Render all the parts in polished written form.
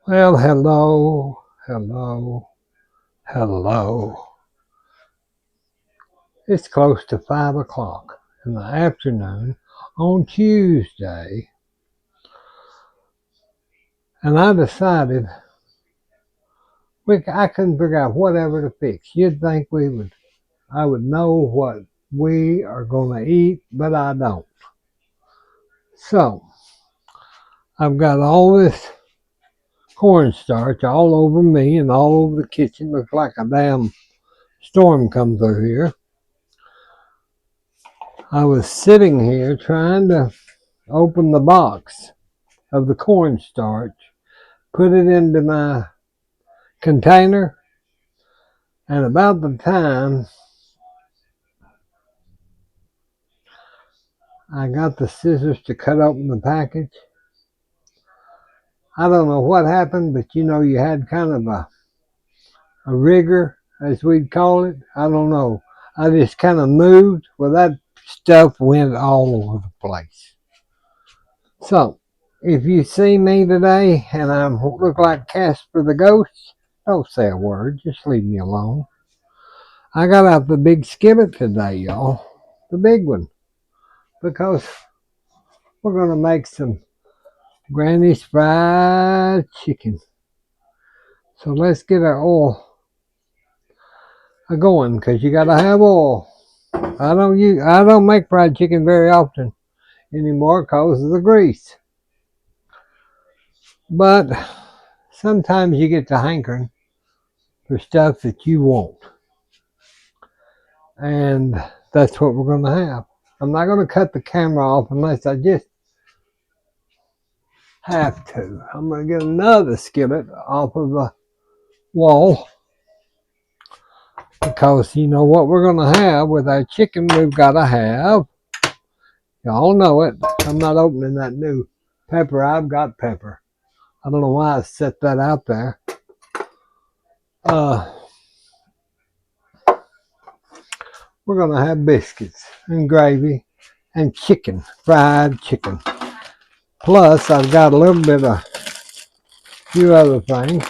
Well, hello, hello, hello. It's close to 5 o'clock in the afternoon on Tuesday, and I decided I couldn't figure out whatever to fix. You'd think I would know what we are going to eat, but I don't. So, I've got all this cornstarch all over me and all over the kitchen. Looks like a damn storm come through here. I was sitting here trying to open the box of the cornstarch, put it into my container, and about the time I got the scissors to cut open the package, I don't know what happened, but you had kind of a rigor, as we'd call it. I don't know. I just kind of moved. Well, that stuff went all over the place. So, if you see me today and I look like Casper the Ghost, don't say a word. Just leave me alone. I got out the big skillet today, y'all. The big one. Because we're going to make some Granny's fried chicken. So let's get our oil going, because you got to have oil. I don't make fried chicken very often anymore because of the grease. But sometimes you get to hankering for stuff that you want. And that's what we're going to have. I'm not going to cut the camera off unless I just have to. I'm going to get another skillet off of the wall, because you know what we're going to have with our chicken. We've got to have, y'all know it, I'm not opening that new pepper. I've got pepper. I don't know why I set that out there. We're going to have biscuits and gravy and chicken, fried chicken. Plus, I've got a little bit of a few other things.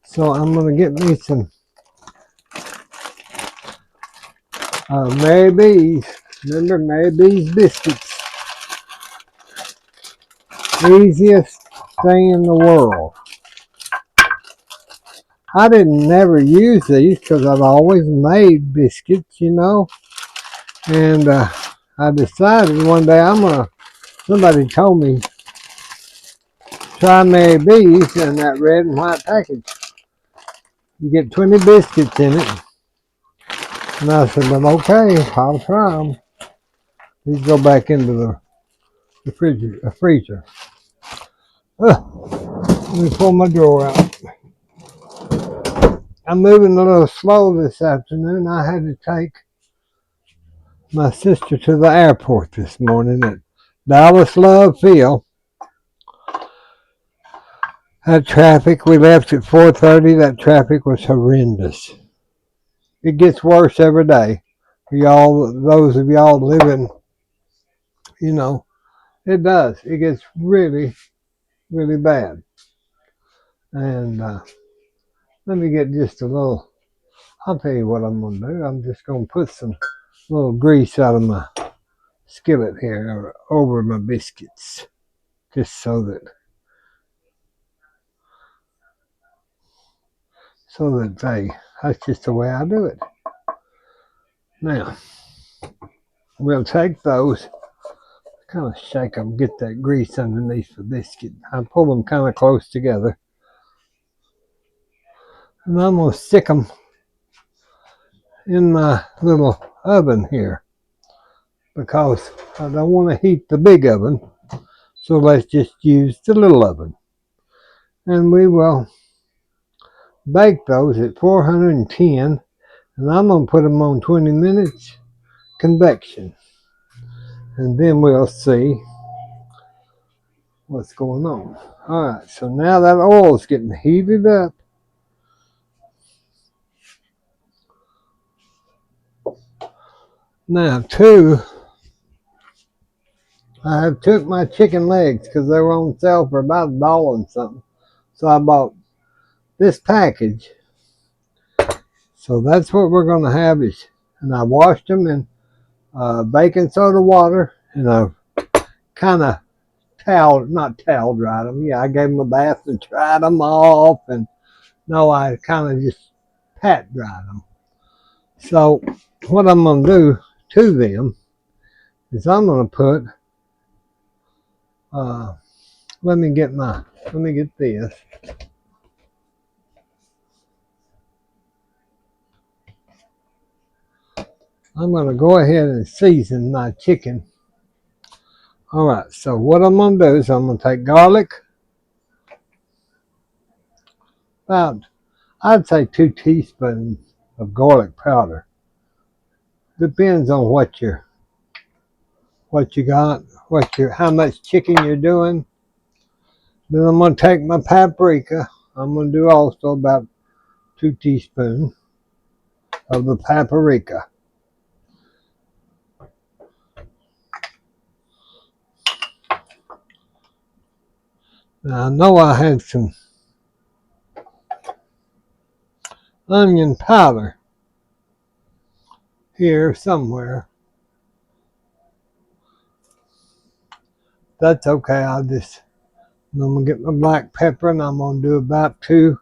So I'm going to get me some Mary B's. Remember Mary B's biscuits? Easiest thing in the world. I didn't never use these because I've always made biscuits, And I decided one day somebody told me, try Mary B's in that red and white package. You get 20 biscuits in it. And I said, well, okay, I'll try them. These go back into the freezer. Let me pull my drawer out. I'm moving a little slow this afternoon. I had to take my sister to the airport this morning at Dallas Love Field. That traffic, we left at 4:30. That traffic was horrendous. It gets worse every day. For y'all, those of y'all living, it does. It gets really, really bad. And let me get just a little, I'll tell you what I'm going to do. I'm just going to put some little grease out of my skillet here over my biscuits. Just that's just the way I do it. Now, we'll take those, kind of shake them, get that grease underneath the biscuit. I pull them kind of close together. And I'm going to stick them in my little oven here, because I don't want to heat the big oven. So let's just use the little oven. And we will bake those at 410. And I'm going to put them on 20 minutes convection. And then we'll see what's going on. All right, so now that oil is getting heated up. Now, I have took my chicken legs, because they were on sale for about $1 and something. So I bought this package. So that's what we're going to have is, and I washed them in baking soda water, and I kind of not towel dried them. Yeah, I gave them a bath and dried them off, and no, I kind of just pat dried them. So what I'm going to do to them is I'm going to put, let me get this. I'm going to go ahead and season my chicken. All right, so what I'm going to do is I'm going to take garlic, about, I'd say 2 teaspoons of garlic powder. Depends on what you got, how much chicken you're doing. Then I'm going to take my paprika. I'm going to do also about 2 teaspoons of the paprika. Now I know I had some onion powder here somewhere. That's okay. I'm going to get my black pepper, and I'm going to do about 2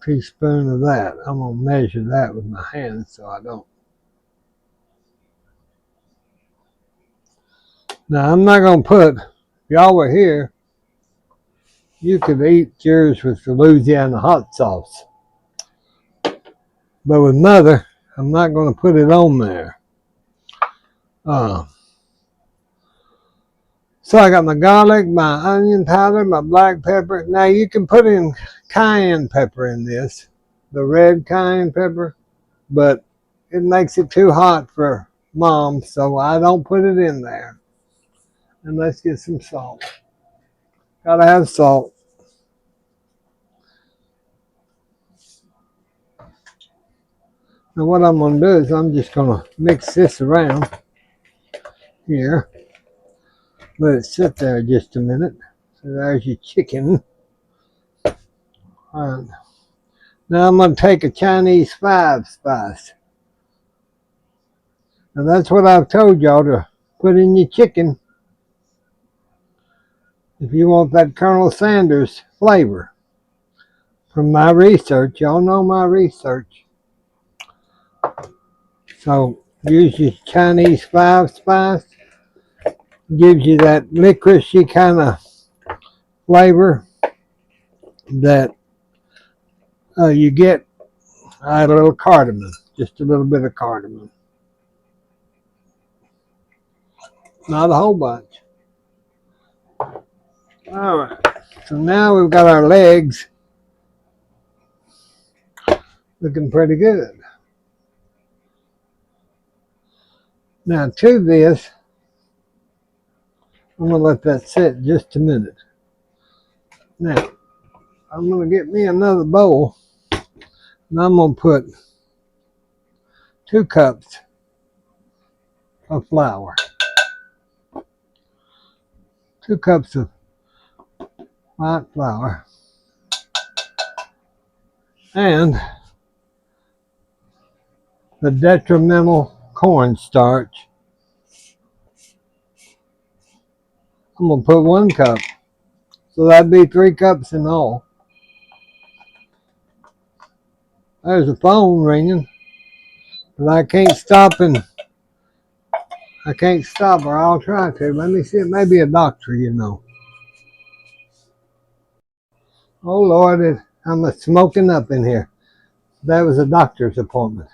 teaspoons of that. I'm going to measure that with my hands so I don't. Now I'm not going to put, if y'all were here, you could eat yours with the Louisiana hot sauce. But with Mother, I'm not going to put it on there. So I got my garlic, my onion powder, my black pepper. Now you can put in cayenne pepper in this, the red cayenne pepper, but it makes it too hot for Mom, so I don't put it in there. And let's get some salt. Gotta have salt. Now what I'm going to do is I'm just going to mix this around here. Let it sit there just a minute. So there's your chicken. All right. Now I'm going to take a Chinese 5 spice. Now that's what I've told y'all to put in your chicken if you want that Colonel Sanders flavor. From my research, y'all know my research. So use your Chinese 5 spice. Gives you that licoricey kind of flavor that you get. I had a little cardamom, just a little bit of cardamom. Not a whole bunch. All right. So now we've got our legs looking pretty good. Now to this, I'm going to let that sit just a minute. Now, I'm going to get me another bowl, and I'm going to put 2 cups of flour. 2 cups of white flour. And the detrimental cornstarch. I'm going to put 1 cup. So that'd be 3 cups in all. There's a phone ringing. But I can't stop or I'll try to. Let me see. It may be a doctor, you know. Oh Lord, I'm smoking up in here. That was a doctor's appointment.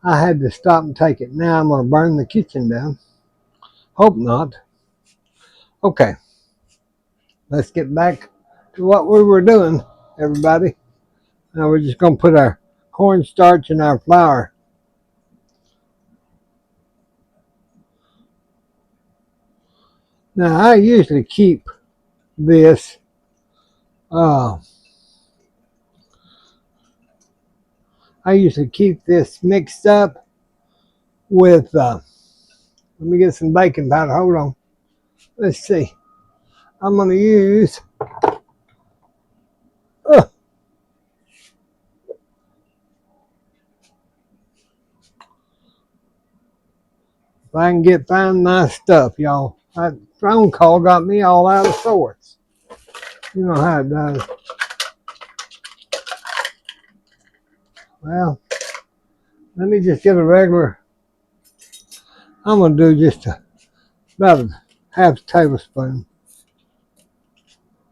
I had to stop and take it. Now I'm going to burn the kitchen down. Hope not. Okay. Let's get back to what we were doing, everybody. Now we're just going to put our cornstarch and our flour. Now I usually keep this mixed up with let me get some baking powder. Hold on. Let's see. I'm going to use If I can find my stuff, y'all. That phone call got me all out of sorts. You know how it does. Well, let me just get a regular. I'm going to do just about a half a tablespoon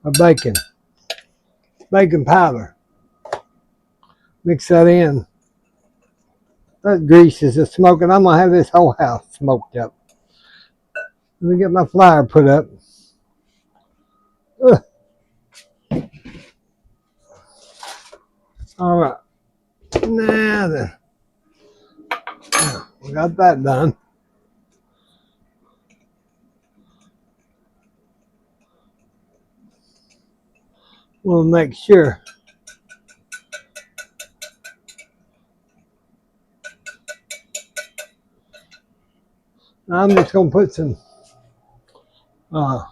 of baking powder. Mix that in. That grease is just smoking. I'm going to have this whole house smoked up. Let me get my flour put up. Ugh. All right. Now then. We got that done. We'll make sure. Now I'm just going to put some, I'm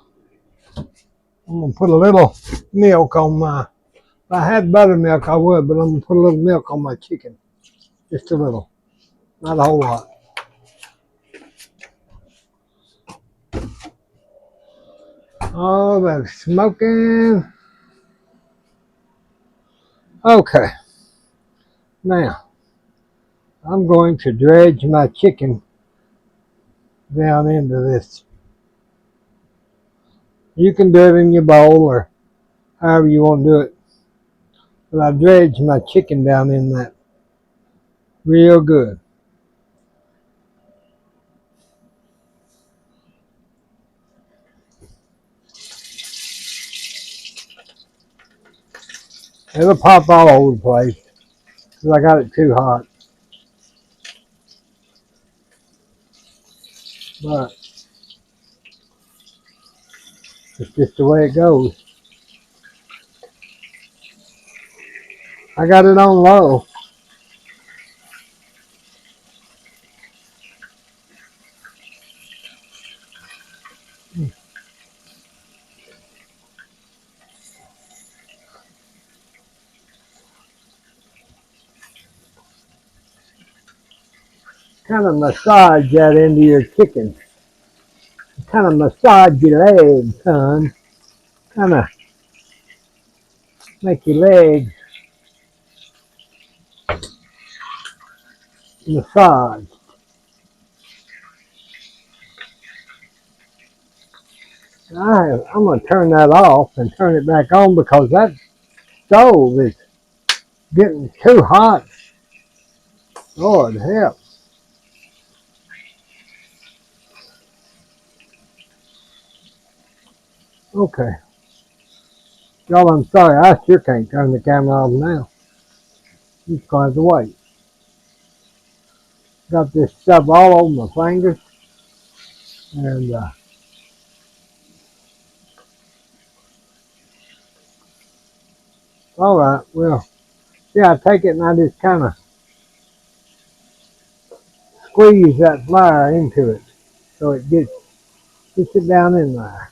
going to put a little milk on my, if I had buttermilk I would, but I'm going to put a little milk on my chicken. Just a little. Not a whole lot. Oh, that's smoking. Okay. Now, I'm going to dredge my chicken down into this. You can do it in your bowl or however you want to do it. But I dredge my chicken down in that real good. It'll pop all over the place because I got it too hot. But it's just the way it goes. I got it on low. Kind of massage that into your chicken. Kind of massage your legs, son. Kind of make your legs massage. I'm going to turn that off and turn it back on because that stove is getting too hot. Lord help. Okay. Y'all, I'm sorry. I sure can't turn the camera off now. You just going to have to wait. Got this stuff all over my fingers. And all right. Well, yeah, I take it and I just kind of squeeze that flour into it so it gets it down in there.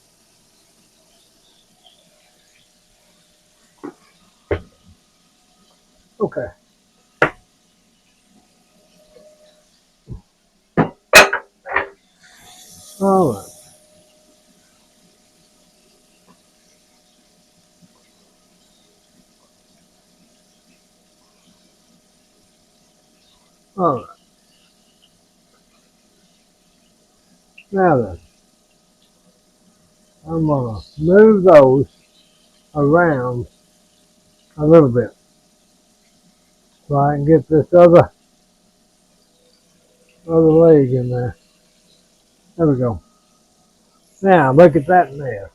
Okay. All right. All right. Now then, I'm going to move those around a little bit so I can get this other leg in there. There we go. Now, look at that mess.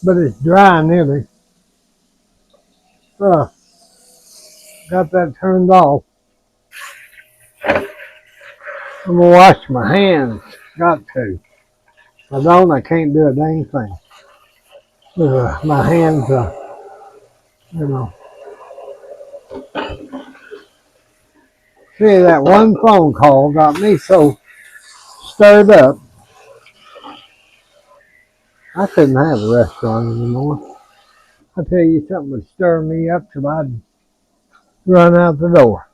But it's dry nearly. Got that turned off. I'm going to wash my hands. Got to. If I don't, I can't do a dang thing. My hands, you know. See, that one phone call got me so stirred up. I couldn't have a restaurant anymore. I tell you, something would stir me up till I'd run out the door.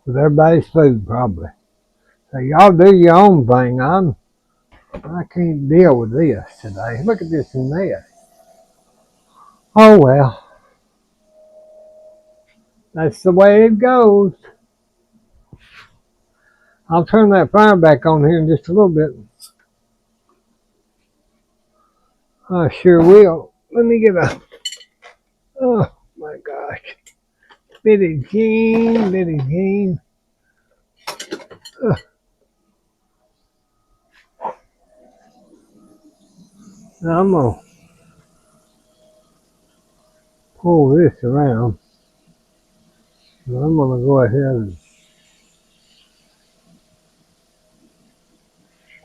with everybody's food probably. So y'all do your own thing. I can't deal with this today. Look at this mess. Oh well, that's the way it goes. I'll turn that fire back on here in just a little bit. I sure will. Let me get a, oh my gosh. Bitty Jean, Bitty Jean. Now I'm going to pull this around. And I'm going to go ahead and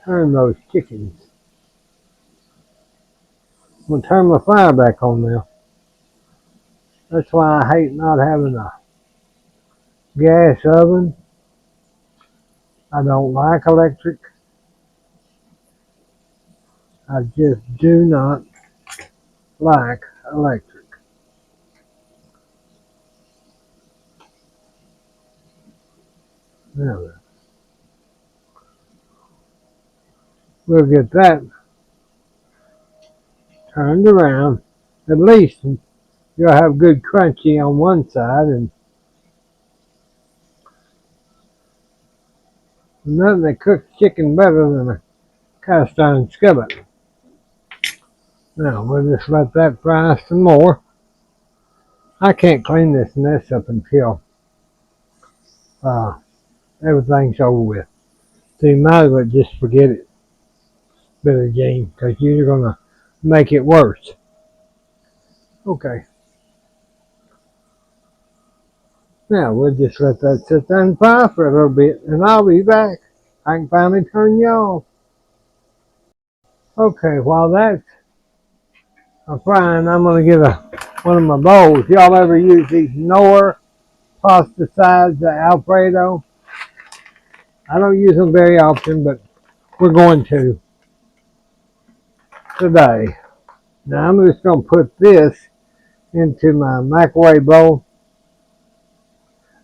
turn those chickens. I'm going to turn my fire back on now. That's why I hate not having a gas oven. I don't like electric. I just do not like electric. Now, we'll get that turned around. At least you'll have good crunchy on one side, and nothing that cooks chicken better than a cast iron skillet. Now we'll just let that fry some more. I can't clean this mess up until uh, everything's over with. So you might as well just forget it, Billy Jean, because you're going to make it worse. Okay. Now we'll just let that sit there and fry for a little bit, and I'll be back. I can finally turn you off. Okay, while that's frying, I'm going to get one of my bowls. Y'all ever use these Knorr pasta sides, the Alfredo? I don't use them very often, but we're going to today. Now I'm just going to put this into my microwave bowl,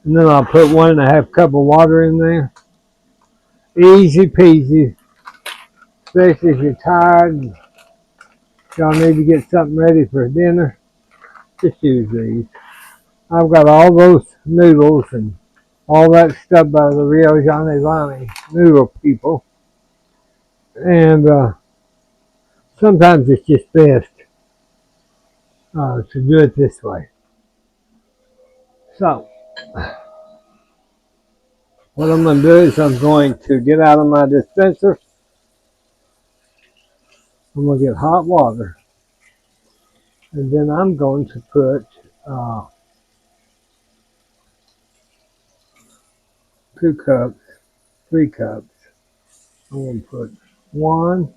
and then I'll put 1.5 cup of water in there. Easy peasy, especially if you're tired and y'all need to get something ready for dinner. Just use these. I've got all those noodles and all that stuff by the Rio Gianni noodle people, and sometimes it's just best to do it this way. So what I'm going to do is I'm going to get out of my dispenser. I'm going to get hot water, and then I'm going to put 2 cups, 3 cups. I'm going to put 1,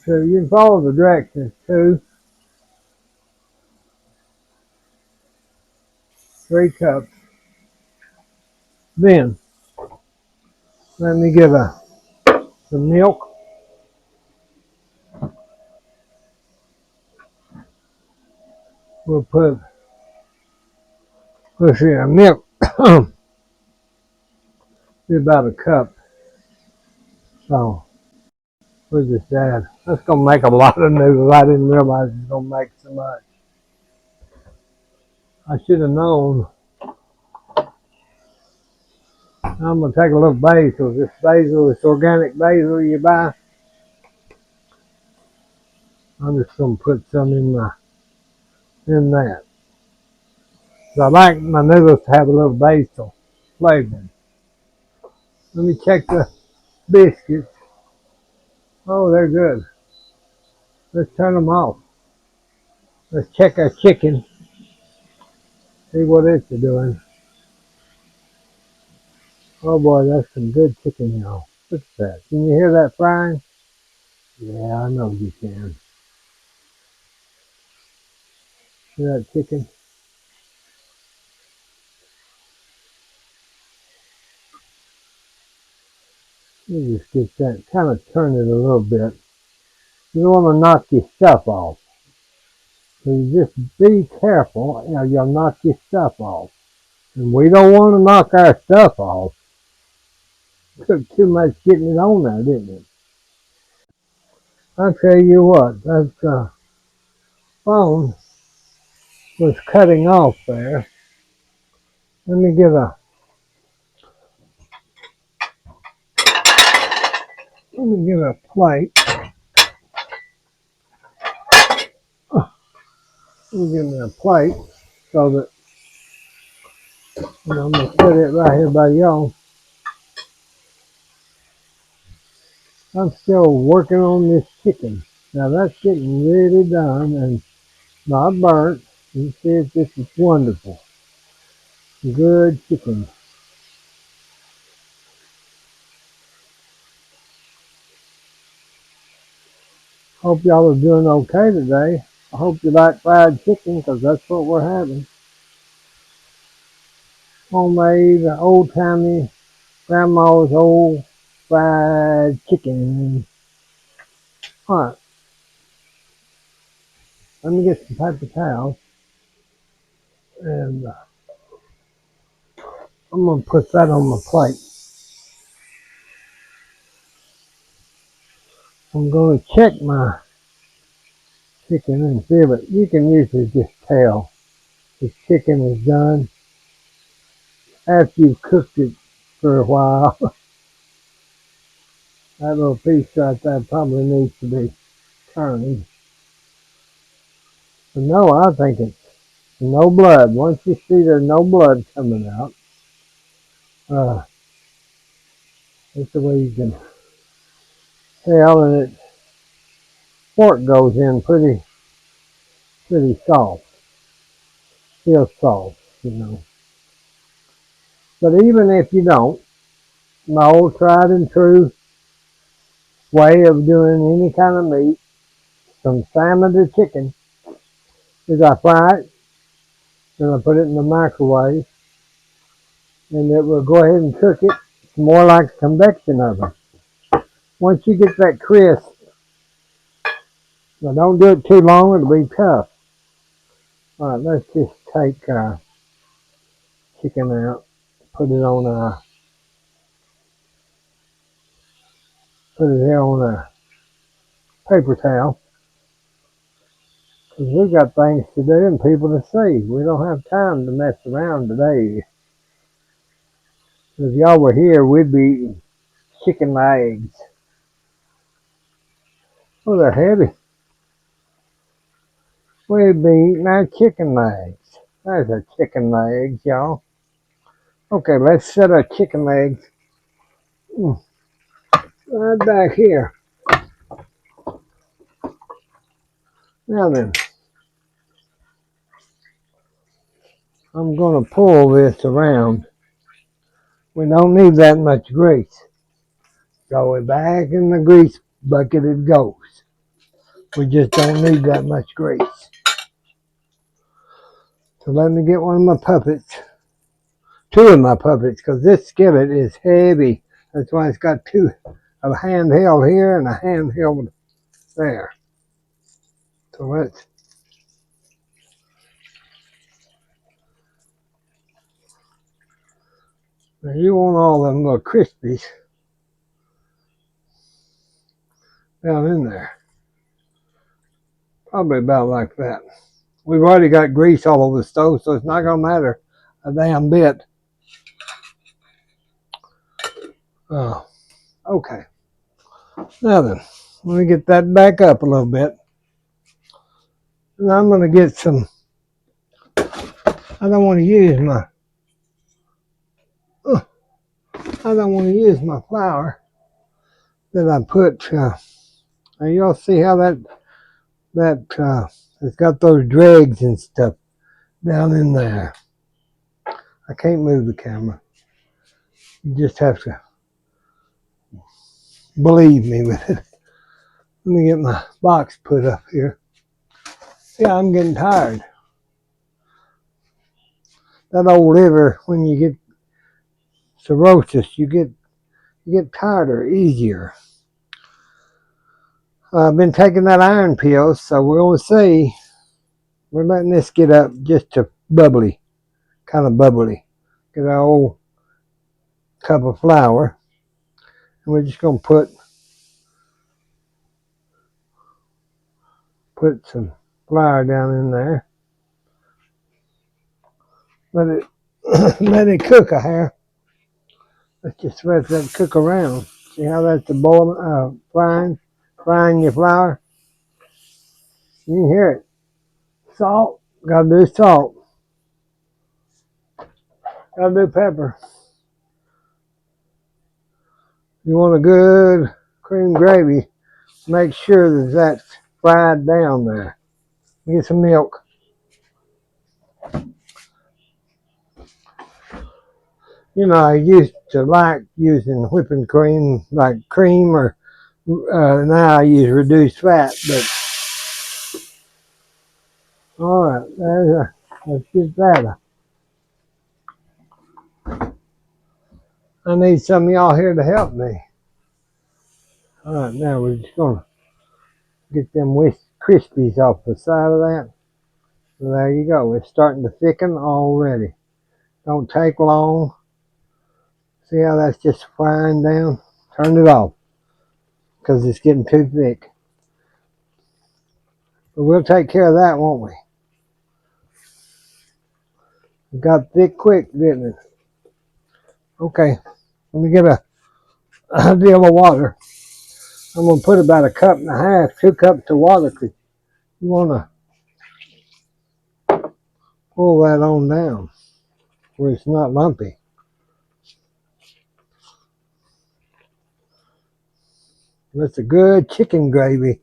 so you can follow the directions, 2, 3 cups. Then let me get some milk. We'll put, let's see, milk be about 1 cup. So we'll just add. That's going to make a lot of noodles. I didn't realize it's going to make so much. I should have known. I'm going to take a little basil. This basil, this organic basil you buy. I'm just going to put some in that. So I like my noodles to have a little basil flavor. Let me check the biscuits. Oh, they're good. Let's turn them off. Let's check our chicken. See what it's doing. Oh boy, that's some good chicken, y'all. Look at that. Can you hear that frying? Yeah, I know you can. See that chicken? You just get that, kind of turn it a little bit. You don't want to knock your stuff off. So you just be careful, you'll knock your stuff off. And we don't want to knock our stuff off. It took too much getting it on there, didn't it? I'll tell you what, that phone was cutting off there. Let me get a plate. Let me get me a plate so that I'm gonna put it right here by y'all. I'm still working on this chicken. Now that's getting really done and not burnt. You see, this is wonderful. Good chicken. Hope y'all are doing okay today. I hope you like fried chicken because that's what we're having. Homemade, old-timey, grandma's old fried chicken. All right, let me get some paper towels and I'm going to put that on my plate. I'm going to check my chicken and see if it, you can usually just tell the chicken is done after you've cooked it for a while. That little piece right there probably needs to be turned. But no, I think it's no blood. Once you see there's no blood coming out, that's the way you can tell, and it pork goes in pretty soft, still soft. But even if you don't, my old tried and true way of doing any kind of meat, from salmon to chicken, is I fry it, then I put it in the microwave, and it will go ahead and cook it. It's more like a convection oven. Once you get that crisp, now don't do it too long, it'll be tough. All right, let's just take chicken out, put it on put it here on a paper towel, because we've got things to do and people to see. We don't have time to mess around today. If y'all were here, we'd be eating chicken legs. Oh, they're heavy. We'd be eating our chicken legs. There's our chicken legs, y'all. Okay, let's set our chicken legs right back here. Now then, I'm going to pull this around. We don't need that much grease. So we're back in the grease bucket it goes. We just don't need that much grease. So let me get one of my puppets. Two of my puppets, because this skillet is heavy. That's why it's got two, a handheld here and a handheld there. So let's, now you want all them little crispies down in there. Probably about like that. We've already got grease all over the stove, so it's not going to matter a damn bit. Okay. Now then, let me get that back up a little bit. And I'm going to get some, I don't want to use my flour that I put, and you'll see how that it's got those dregs and stuff down in there. I can't move the camera. You just have to believe me with it. Let me get my box put up here. Yeah, I'm getting tired. That old liver, when you get cirrhosis, you get tireder easier. I've been taking that iron pill, so we'll see we're letting this get up just to bubbly, kind of bubbly. Get our old cup of flour, and we're just going to put some flour down in there. Let it let it cook a hair. Let's just let that cook around. See how that's the boiling, frying your flour. You can hear it. Salt, gotta do salt. Gotta do pepper. You want a good cream gravy, make sure that that's fried down there. Get some milk. You know, I used to like using whipping cream, like cream, or now I use reduced fat. But all right, let's get that. I need some of y'all here to help me. All right, now we're just gonna get them crispies off the side of that. So there you go. It's starting to thicken already. Don't take long. See how that's just frying down? Turn it off because it's getting too thick. But we'll take care of that, won't we? It got thick quick, didn't it? Okay, let me get a deal of water. I'm going to put about a cup and a half, 2 cups of water, because you want to pull that on down where it's not lumpy. That's a good chicken gravy.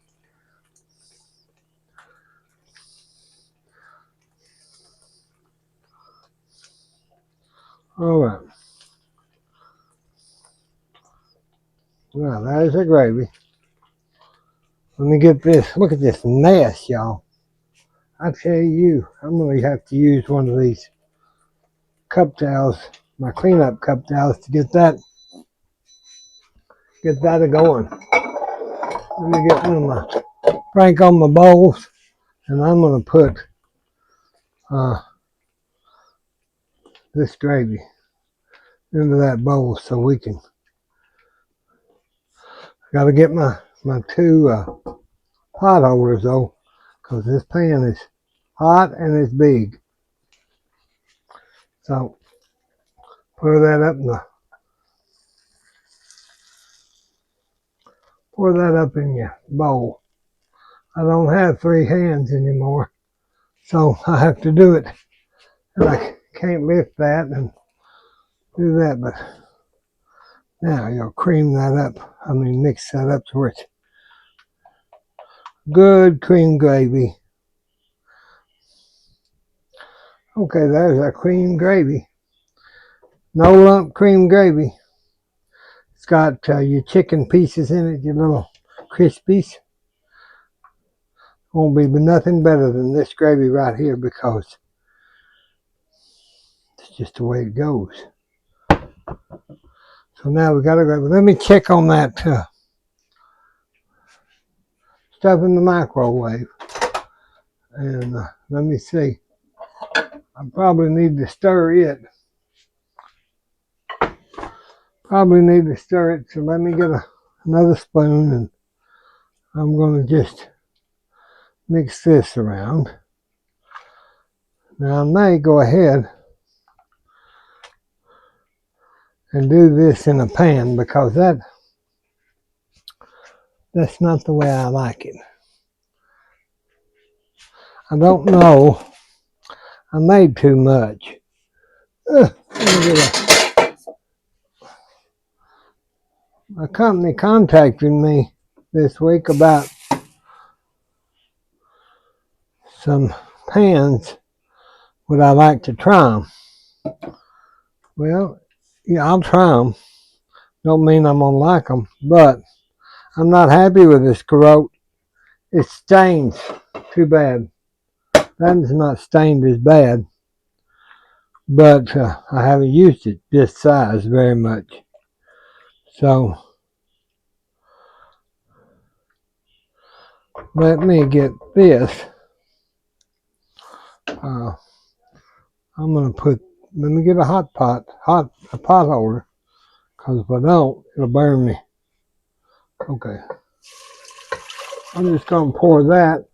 All right. Well, there's the gravy. Let me get this. Look at this mess, y'all. I tell you, I'm going to have to use one of these cup towels, my cleanup cup towels, to get that going. Let me get one of my crank on my bowls, and I'm going to put this gravy into that bowl so we can. Got to get my 2 pot holders though, because this pan is hot and it's big. So pour that up in your bowl. I don't have 3 hands anymore, so I have to do it, and I can't lift that and do that. But now you'll cream that up. Mix that up to where it's good cream gravy. Okay, there's our cream gravy. No lump cream gravy. It's got your chicken pieces in it, your little crispies. Won't be nothing better than this gravy right here because it's just the way it goes. So now we got to go. Let me check on that stuff in the microwave. And let me see. I probably need to stir it. So let me get another spoon, and I'm going to just mix this around. Now I may go ahead and do this in a pan because that's not the way I like it. I don't know. I made too much. A company contacted me this week about some pans. Would I like to try them? Well, yeah, I'll try them. Don't mean I'm gonna like them, but I'm not happy with this garrote. It stains too bad. That's not stained as bad, but I haven't used it this size very much. So let me get this I'm gonna put. Let me get a hot pot holder, because if I don't, it'll burn me. Okay. I'm just gonna pour that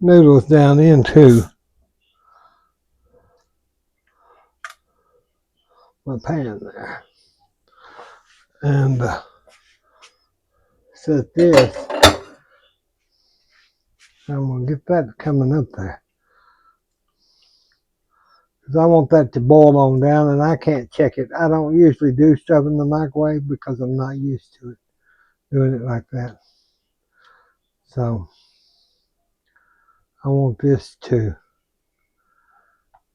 noodles down into my pan there, and set this. I'm gonna get that coming up there, because I want that to boil on down, and I can't check it. I don't usually do stuff in the microwave because I'm not used to it, doing it like that. So I want this to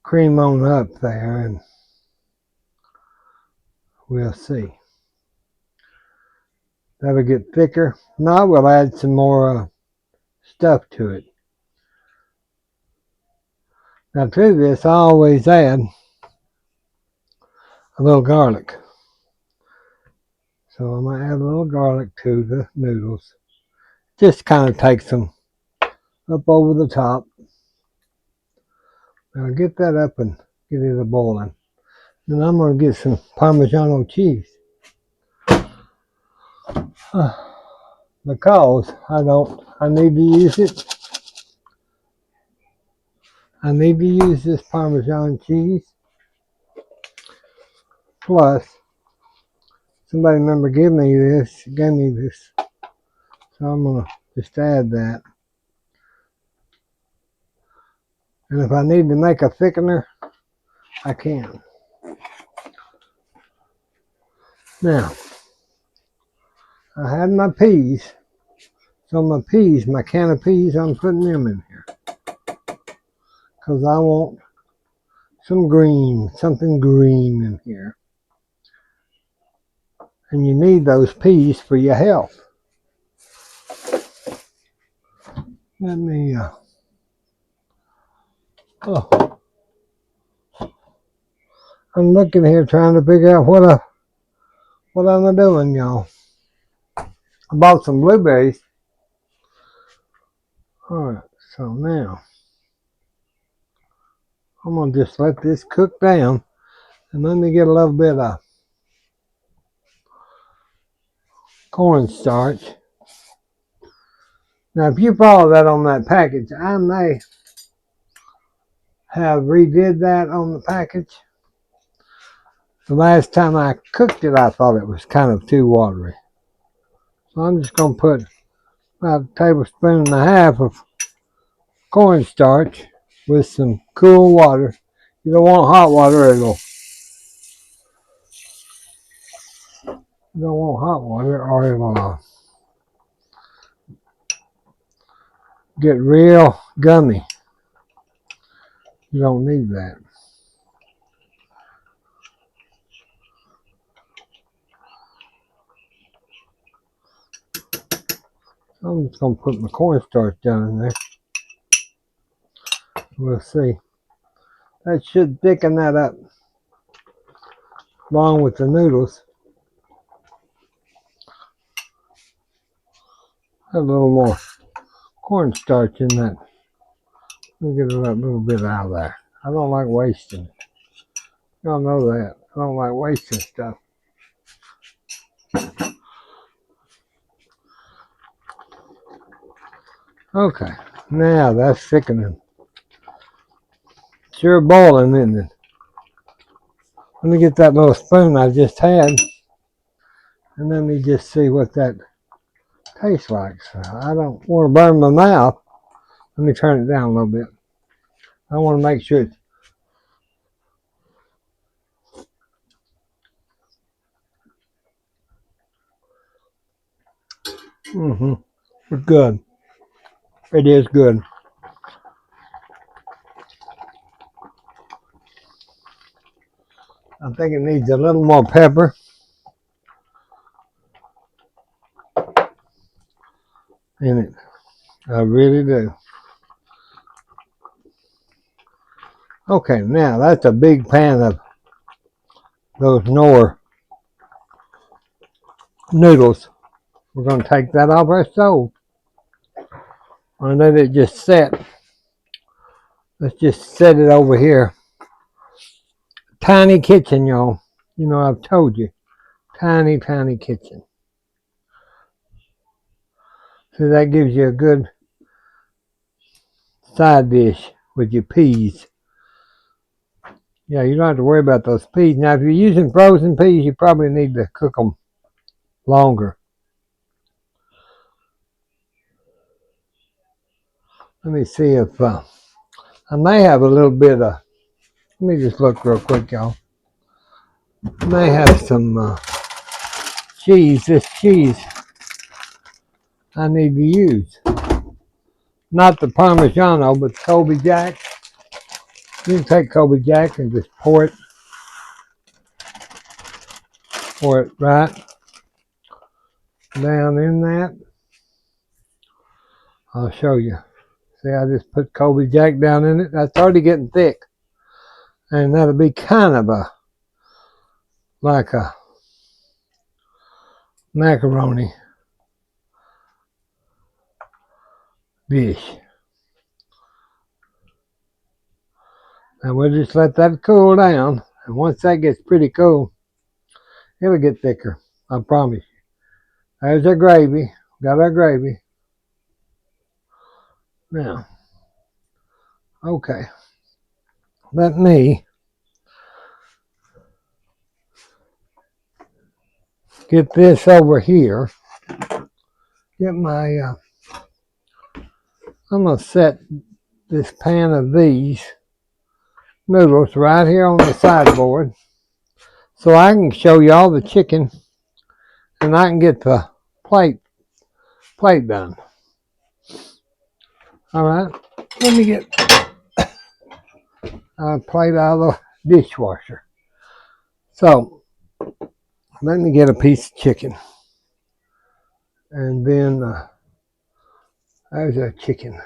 cream on up there, and we'll see. That'll get thicker. Now we'll add some more stuff to it. Now to this, I always add a little garlic. So I'm going to add a little garlic to the noodles. Just kind of takes them up over the top. Now get that up and get it a boiling. Then I'm going to get some Parmesan cheese. Because I need to use it. I need to use this Parmesan cheese. Plus, somebody remember gave me this. So I'm going to just add that. And if I need to make a thickener, I can. Now, I had my peas. So my can of peas, I'm putting them in here. Because I want something green in here. And you need those peas for your health. Let me, I'm looking here trying to figure out what I'm doing, y'all. I bought some blueberries. Alright, so now, I'm going to just let this cook down. And let me get a little bit of cornstarch. Now, if you follow that on that package, I may have redid that on the package. The last time I cooked it, I thought it was kind of too watery. So I'm just going to put about a tablespoon and a half of cornstarch with some cool water. You don't want hot water, or it'll get real gummy. You don't need that. I'm just going to put my cornstarch down in there. We'll see. That should thicken that up along with the noodles. A little more cornstarch in that. Let me get a little bit out of there. I don't like wasting it. Y'all know that. I don't like wasting stuff. Okay, now that's thickening. Sure boiling, isn't it? Let me get that little spoon I just had, and let me just see what that tastes like. So I don't want to burn my mouth. Let me turn it down a little bit. I want to make sure it's it's good. It is good. I think it needs a little more pepper in it. I really do. Okay, now that's a big pan of those Knorr noodles. We're going to take that off our stove and let it just set Let's just set it over here. Tiny kitchen, y'all. You know, I've told you. Tiny, tiny kitchen. So that gives you a good side dish with your peas. Yeah, you don't have to worry about those peas. Now, if you're using frozen peas, you probably need to cook them longer. Let me see if I may have a little bit of. Let me just look real quick, y'all. I may have some cheese. This cheese I need to use. Not the Parmigiano, but Colby Jack. You can take Colby Jack and just pour it right down in that. I'll show you. See, I just put Colby Jack down in it. That's already getting thick. And that'll be kind of like a macaroni dish. And we'll just let that cool down. And once that gets pretty cool, it'll get thicker. I promise you. There's our gravy. Got our gravy. Now, okay. Let me get this over here. Get my, I'm going to set this pan of these noodles right here on the sideboard so I can show you all the chicken and I can get the plate done. All right. Let me get a plate out of the dishwasher. So, let me get a piece of chicken. And then, there's our chicken.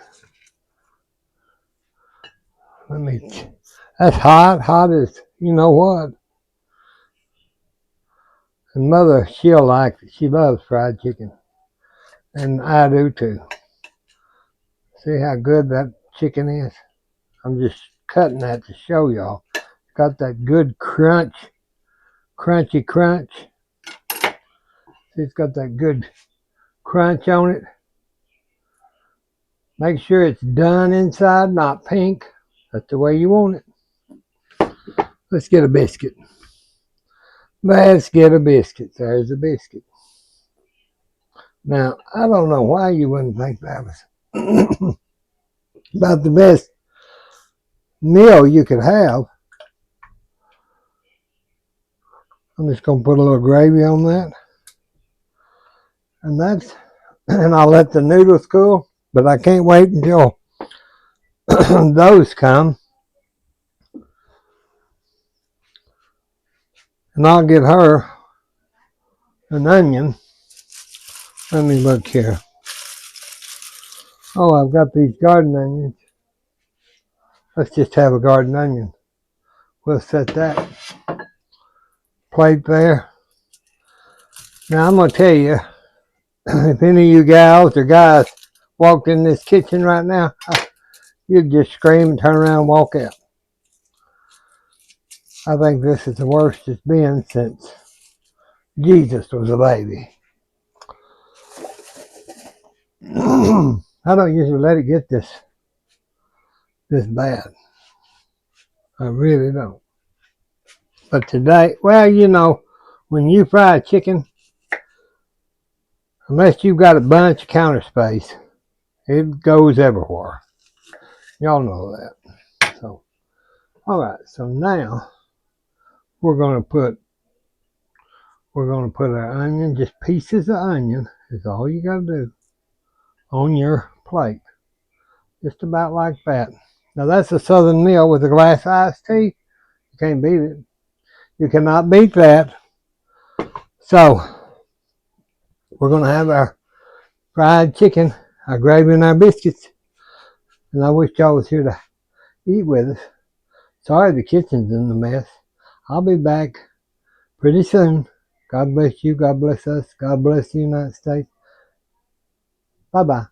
That's hot as, you know what. And Mother, she'll like it. She loves fried chicken. And I do too. See how good that chicken is? I'm just cutting that to show y'all. It's got that good crunch, crunchy crunch. See, it's got that good crunch on it. Make sure it's done inside, not pink. That's the way you want it. Let's get a biscuit. Let's get a biscuit. There's a biscuit. Now, I don't know why you wouldn't think that was about the best meal you could have. I'm just going to put a little gravy on that. And I'll let the noodles cool, but I can't wait until those come. And I'll get her an onion. Let me look here. Oh, I've got these garden onions. Let's just have a garden onion. We'll set that plate there. Now I'm going to tell you, if any of you gals or guys walked in this kitchen right now, you'd just scream and turn around and walk out. I think this is the worst it's been since Jesus was a baby. I don't usually let it get this bad. I really don't. But today, well, you know, when you fry chicken, unless you've got a bunch of counter space, it goes everywhere. Y'all know that. So, all right. So now we're gonna put our onion, just pieces of onion is all you gotta do on your plate. Just about like that. Now that's a Southern meal with a glass of iced tea. You can't beat it. You cannot beat that. So we're gonna have our fried chicken, our gravy, and our biscuits. And I wish y'all was here to eat with us. Sorry the kitchen's in the mess. I'll be back pretty soon. God bless you. God bless us. God bless the United States. Bye-bye.